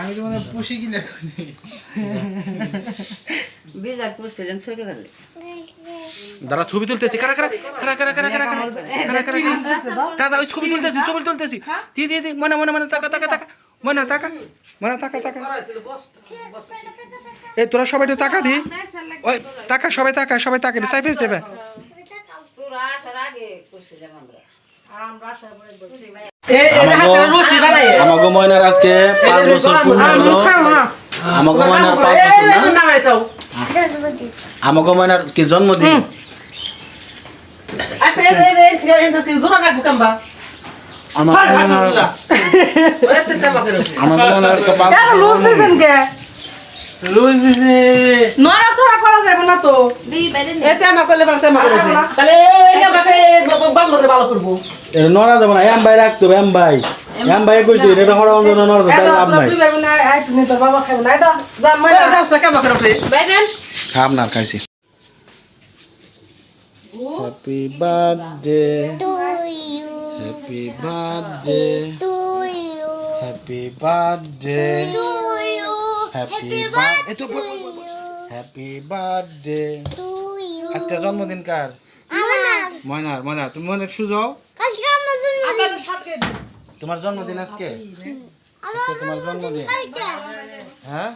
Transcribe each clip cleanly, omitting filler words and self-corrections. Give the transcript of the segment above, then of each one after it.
আমি তো মানে পুষি কিনে বিজার করছিলেন ছোট গেলে দাদা ছবি তুলতেছি কারা কারা কারা কারা কারা কারা কারা কারা দাদা ওই ছবি তুলতেছি দি মনে মনে মনে তাকা তাকা তাকা মনে তাকা তাকা এই তোরা সবাই তো তাকা দি ওই তাকা সবাই তাকা সাইফে যাবে তোরা আসার আগে করছিলাম আমরা আমাগো ময়নার আজকে 5 বছর পূর্ণ হলো আমাগো ময়নার 5 বছর না আমাগো ময়নার কি জন্মদিন নড়া দেবো না এম ভাই রাখতো এম ভাই কইতো এটা হরা অন্ধ নড়া তাই লাভ নাই খাম না খাইছি happy birthday happy birthday happy birthday happy birthday happy birthday আজকে জন্মদিন কার ময়নার তুমি মনে সুজাও তোমার জন্মদিন আজকে তোমার জন্মদিন হ্যাঁ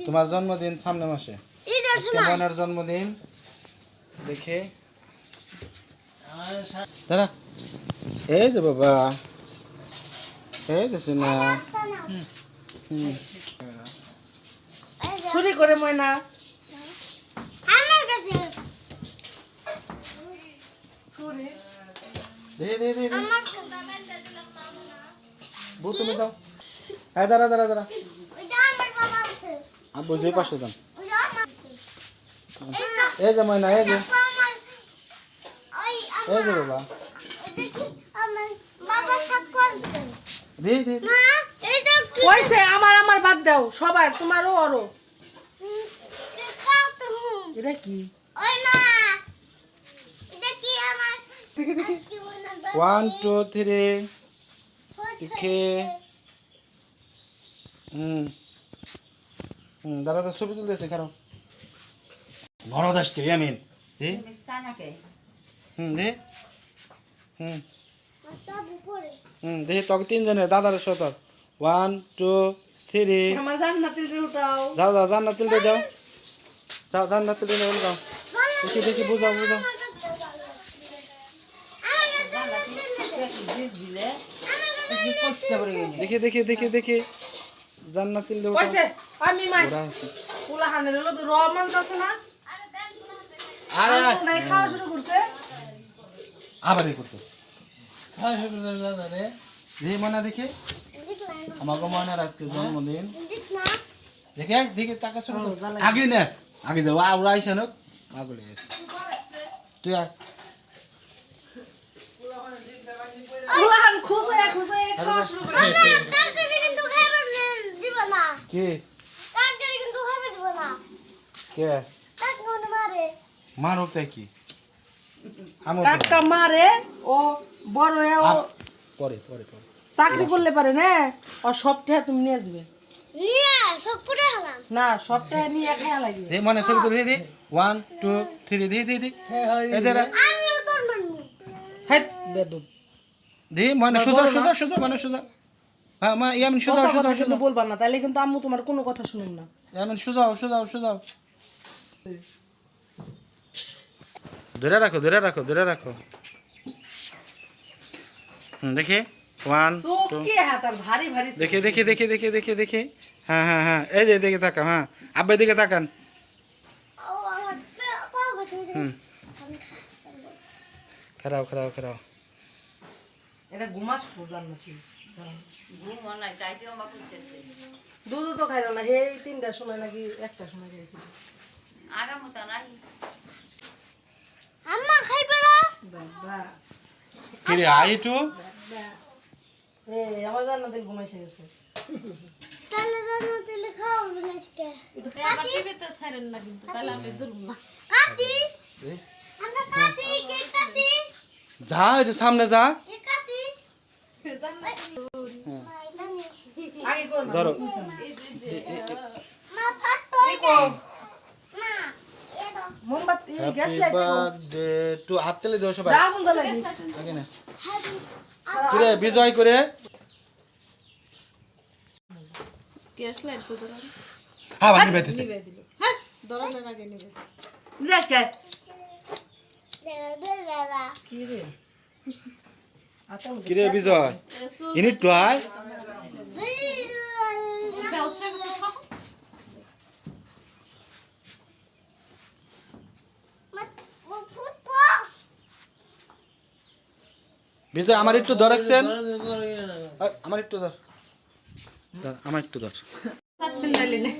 তোমার জন্মদিন সামনে মাসে আজকে ময়নার জন্মদিন দেখে দাদা এই যে বাবা এই যে শোনা চুরি করে ময়না দে বউ তুমি দাও হ্যাঁ দাঁড়া আব্বু যে পাশে দাম এই যে ময়না এই যে বাবা দে কইছে আমার বাদ দাও সবাই তোমারও ওরও এটা কি দেখি 1 2 3 দেখে দাঁড়া ছবি তুলতেছে কারো নরদাস কে আমিন দে দে দে তোকে 3 জনের দাদার সাথে 1 2 3 আমার জান্নাতুল উঠাও যাও জান্নাতুল দাও যাও জান্নাতুল দাও দেখি বুঝাও দেখি জান্নাতুল দাও কইছে আমি মাই পুলা হানের হলো রহমান আছে না আরে নাই খাওয়া শুরু করছে আবার এই করতে হ্যাঁ শুক্র দাদা রে দেখি মনে দেখে আমাকে ময়নার আজকে জন্মদিন দেখে টাকা শুরু আগে না আগে যাও আউরা আইসা নক আগলে এসে তুই পুলা হান খুশে খাওয়া শুরু করে কে কে মারো তাই কি কাকা মারে ও বড় ও পরে চাকরি করলে পারে না আর সবটা তুমি নিয়ে আসবে না সবটা নিয়ে খাওয়া লাগবে দে মনে ছবি তুলে দে 1 2 3 দে এই দে হেট বেদব দে মনে সুদা মনে সুদা হ্যাঁ মা ইয়ামিন সুদা শুধু বলবা না তাইলে কিন্তু আম্মু তোমার কোনো কথা শুনুন না ইয়ামিন সুদা ধরে রাখো দেখে 1 2 কে হাতার ভারী দেখে হ্যাঁ এই যে দেখে তাকান হ্যাঁ আব্বা দিকে তাকান খারাপ এটা ঘুমাস বুঝলাম নাকি ঘুম নাই তাইতে আমা করতেছে দুধ তো খাইলো না এই 3টার সময় নাকি 1টার সময় খাইছিল আগামতা নাই আম্মা খাইবে না বাবা কি রে আইটু আমার জান্নাতুল ঘুমাইছে গেছে তাহলে জান্নাতুল খাও আজকে আবার টিভি তো ছাড়েন না কিন্তু তাহলে আমি ধরব না কাটি আমরা কাটি কে কাটি যা এটা সামনে যা কে কাটি জান্নাত ধরো মা ভাত তৈ দে মা এ দাও মোমবাতি gas happy light birthday to হাত তালি দাও সবাই দাও বন্ধ লাগি আগে না হ্যাপি কিরে বিজয় করে গ্যাস লাইট তো ধরো আবার নিবে দিতে নিবে দিল হ্যাঁ ধরানোর আগে নিবে দেখে দে দে বাবা কি রে আচ্ছা কিরে বিজয় ইনি টয় ব্যবসা করতে থাকো মা ফুট বিজয় আমার একটু ধর রাখছেন বড় বড় ইয়ে না। আমার একটু ধর ধর আমার একটু ধর সাত দিন ডালি না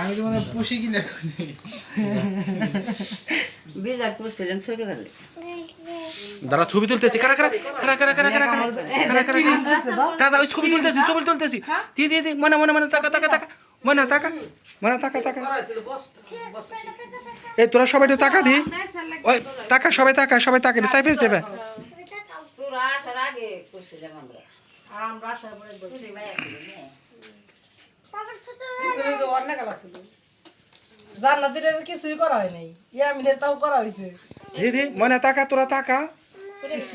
আমি তো মানে পুষি কিনে করি বিজার করছিলেন ছোট খালি দাঁড়া ছবি তুলতেছি কারা কারা কারা কারা কারা কারা কারা কারা কারা দাদা ওই ছবি তুলতেছি দি মনে মনে মনে তাকা তাকা তাকা মনে তাকা মনে তাকা তাকা এই তোরা সবাই তো তাকা দি ওই তাকা সবাই তাকা সাইফে সেবে তোরা আসার আগে করছিলাম আমরা আমরা আশা করে তুই ভাই আসলি না তারপর ছোট জান্নাতের কিছুই করা হয় নাই ইয়ামিনের তাও করা হয়েছে দি মনে তাকা তোরা তাকা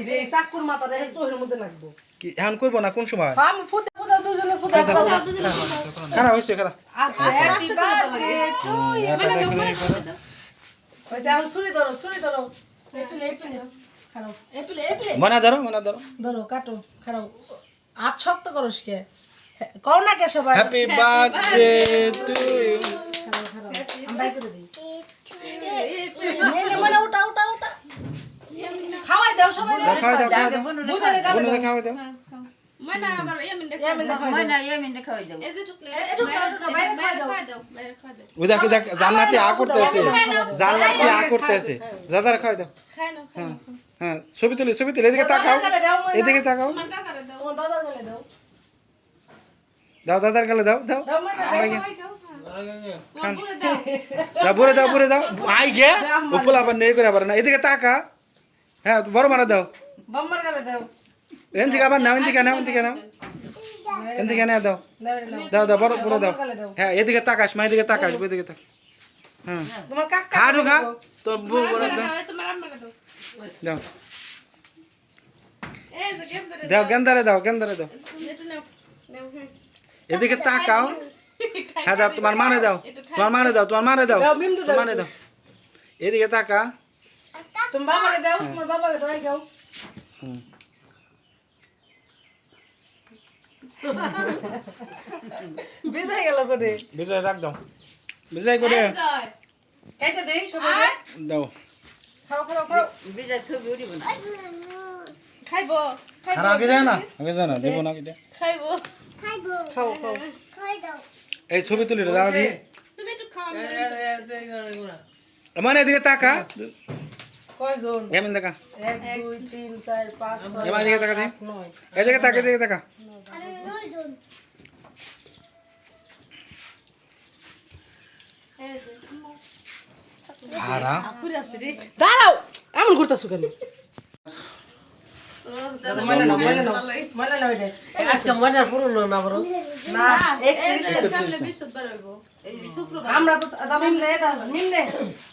রে চাকুর মাথা রেখে চোখের মধ্যে লাগবো কি এখন করবো না কোন সময় আমি ফুটে ফুটে দুজনে ফুটে খারাপ হয়েছে খারাপ আজকে হ্যাপি বার্থডে টু ইউ হইছে এখন ছুরি ধরো এপিলে খারাপ এপিলে মনে ধরো ধরো কাটো খারাপ হাত শক্ত করস কে কও না কে সবাই হ্যাপি বার্থডে টু ইউ খারাপ আমরা করে দিই নে মনে উঠা খাওয়াই দাও সবাই খাওয়াই দাও বুঝারে গালে বন্ধু খাওয়াই দাও মানে আবার এমন দেখো ইয়ামিন খাওয়াই দাও না এই মিনিটে খাওয়াই দেব এই যে টুকলে একটু বাইরে খাওয়াই দাও খাই দাও বাইরে খাই দাও ওই দেখ জান্নাতি আ করতেছে দাদার খাওয়াই দাও খাই না হ্যাঁ ছবি তুলি এদিকে তাকাও এদিকে তাকাও আমার দাদারে দাও তোমার দাদা গালে দাও দাদার গালে দাও দাও মানে আমাকে খাই দাও খান বলে দাও বুড়ে দাও আই গে উপলা আবার নেই করে আবার না এদিকে তাকা হ্যাঁ বড় মারা দাও বাম্মার গালে দাও এন থেকে আবার নাও এদিকে নাও দাও দাও বড় দাও হ্যাঁ এদিকে তাকাস মা এদিকে তাকাস এদিকে তাক হ্যাঁ তোমার কাকা খা খা তোর বউ বড় দাও দাও তোমার আম্মাকে দাও দাও এই যে গেম ধরে দাও গেন্দারে দাও একটু নাও নাও এদিকে তাকাও হ্যাঁ দাও তোমার মারে দাও এদিকে তাকা তুমি বাবারে দাও তোমার বাবারে দাও গাও বিদায় গেল করে বিজয় রাখ দাও বিজয় করে জয় কাইটা দেই সবাই দাও খাও বিজার ছবি উঠিব না খাইবো আর আগে যায় না দেবো না আগে খাইবো খাইবো খাও খাই দাও এই ছবি তুলি দাও দি তুমি একটু খাও মানে এদিকে তাকা কয়জন এমন দেখা 1 2 3 4 5 6 এবার এদিকে তাকা দি 9 এদিকে তাকা আরে নয়জন এই যে আরা আপুরে আছে রে দাঁড়াও এমন করতেছো কেন ও জানো মনে না ওইটা আজকে মনে পুরনো না বড় না এই যে সামনে বৃহস্পতিবার হইবো এই শুক্রবার আমরা তো মিমনে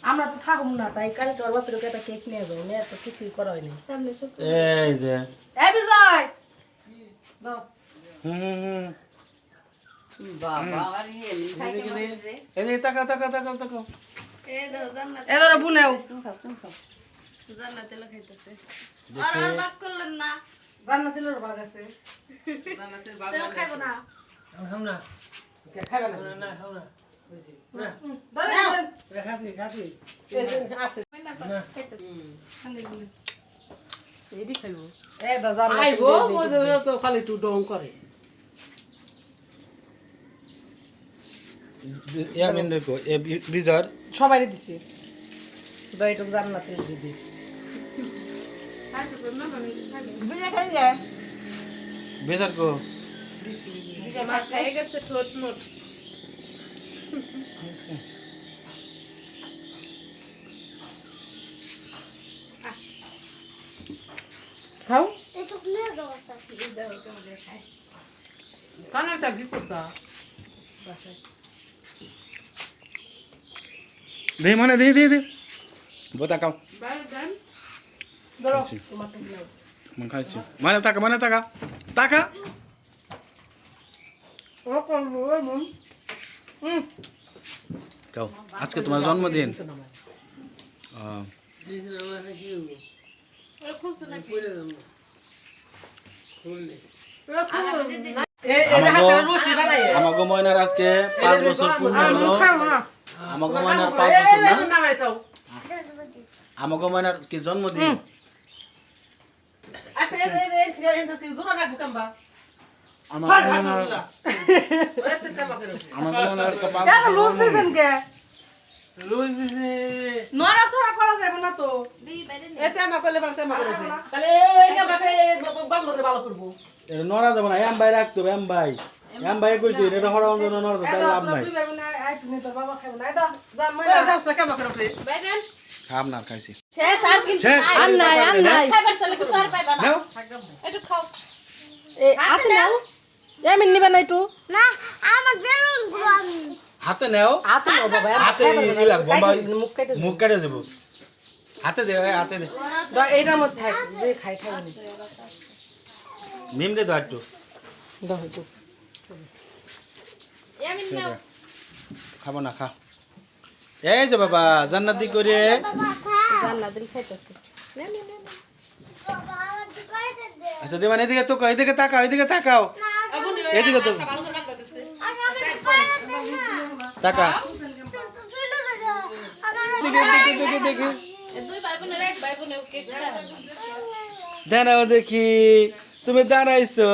আমরা তো থাকুম না তাই কালকে ওর বাপের একটা কেক নিয়ে যাবো মেয়ের তো কিছুই করা হয়নি সামনে শুক্রবার এই যে এ বিজয় দাও হুম বাবা আর ইয়ে খাইতে পারে যে এদিকে তাকা এই দেখো জান্নাত এ ধরো বুনেও তুমি খাও জান্নাতে লাগাইতেছে আর আর বাক করলেন না জান্নাতিলের ভাগ আছে তেও খাইবো না আমি খাও না খাবে না না খাও না ধরে খাচ্ছি হয় না খাইতেছে খালি বলে এ দা জান্নাত আইবো ওদের তো খালি একটু ডং করে ইয়ামিন দেখো এ বিজয় সবাই দিছি দইটুক জান্নাতের দিদি খাইতেছে না মানে খাইবে বিজা খাই যায় বিজয় কো বিজা ভাত খাই গেছে ঠোঁট মোট খাও এটুক নিয়ে দাও স্যার দেখো কেমন খায় কানার তা কি করছা দে মানে দে বোতা কাও বাইরে যান ধরো আচ্ছা। তোমারটা নাও মন খাইছি মানে টাকা ও করবো ওই মন কাও আজকে তোমার জন্মদিন দিয়েছেন আমার কি হবো ওরা খুলছে নাকি পড়ে যাবো খুললে এটা হাতের রশি বানাই আমাগো ময়নার আজকে 5 বছর পূর্ণ হলো খাও না আমাগো ময়নার 5 বছর না নামাইছাও আমাগো ময়নার কি জন্মদিন আচ্ছা এই কি জোড়া রাখবো কাম্বা আমাগো ময়নার এতে তেমা করে আমাগো ময়নার আজকে 5 কেন বছর লুজ দিছেন কে লুজ দিছে নড়া চড়া করা যাবে না তো দিই বাইরে নে এতে আমা করলে বাল তেমা করে তাহলে এই কামটাকে বাংলাতে ভালো করব এটা নড়া যাবে না এম ভাই রাখতো এম ভাই কইছ দিন এটা হরা অন্ধ নড়া যাবে তাই লাভ নাই তুই বেগুন আই তুমি তো বাবা খাবো না এটা যা করে ময়না দাও না কেমন করে বাইরে নেন। খাম না খাইছি শেষ আর কিন্তু শেষ। নাই। আর নাই আর নাই খাইবার চলে কিন্তু আর পাইবা না নাও একটু খাও এই হাতে নাও এমন নিবে না একটু না আমার বেলুন গুলো আমি হাতে নাও হাতে নাও বাবা হাতে ই লাগবো ভাই মুখ কেটে মুখ কেটে দেব হাতে দে হাতে দে দাও এইটার মধ্যে থাক যে খাই খাই নি মিম দে দাও একটু দাও একটু ইয়ামিন নাও খাবো না খা এই যে বাবা জান্নাতি করে বাবা খা জান্না দিল খাইতেছে বাবা আমার দিকে দে আচ্ছা দে মানে এদিকে তো এদিকে তাকাও এদিকে তো আমি দিকে দে না তাকা তো ছিল না আমার দেখে এ দুই ভাই বোনের এক ভাই বোনে কেক খায় দাঁড়াও দেখি তুমি দাঁড়াইছো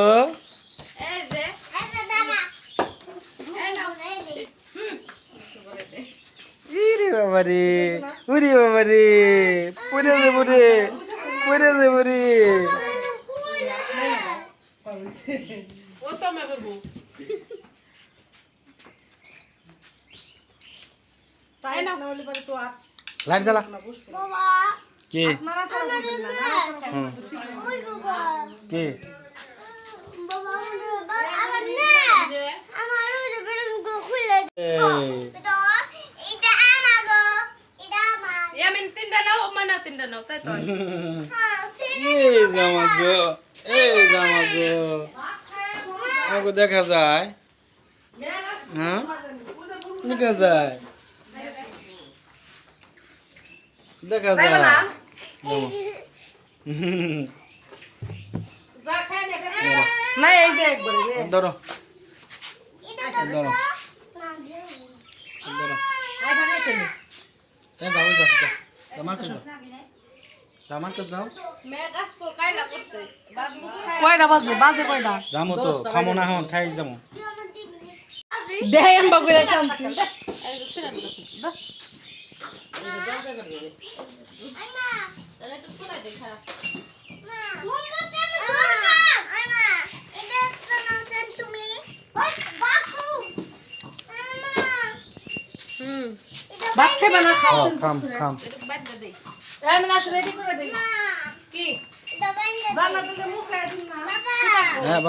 এই যে এটা দাদা এই নাও ইরে বাবা রে উরি বাবা রে পড়ে যাবো রে ও তো মে করব তাই না হলে পরে তো আর লাইট জ্বালা বাবা কে মারা তো করবেন না ওই বাবা কে বাবা আমার না আমার ওই বেলুন গুলো খুলে তো এটা আমাগো এটা আমার ইয়ামিন তিনটা নাও মানা তিনটা নাও তাই তো হ্যাঁ এই জামাগো আমাকে দেখা যায় হ্যাঁ দেখা যায় যা খায় না না এই যে একবারে রে ধরো এটা তো ধরো না দিয়ে ধরো আই বানাইছে নি আমার কাছে যাও মে গাছ পো কাইলা করছে বাজবু খায় কয়টা বাজে কয়টা যামো তো খামো না হন খাই যাবো আমার দিকে দেন বাগুরে কামছি এই ছিড়া দাও আম্মা তাহলে একটু ফুলাই দে খা মা মুন্ডু তেমন আম্মা এটা তো নাও তুমি ওই বাপু আম্মা এটা ভাত খাবে না খাও খাম একটু বাইরে দে আমি না রেডি করে দেই মা কি এটা বাইন্দে জান্না দিলে মুখ খাই দিন না বাবা হ্যাঁ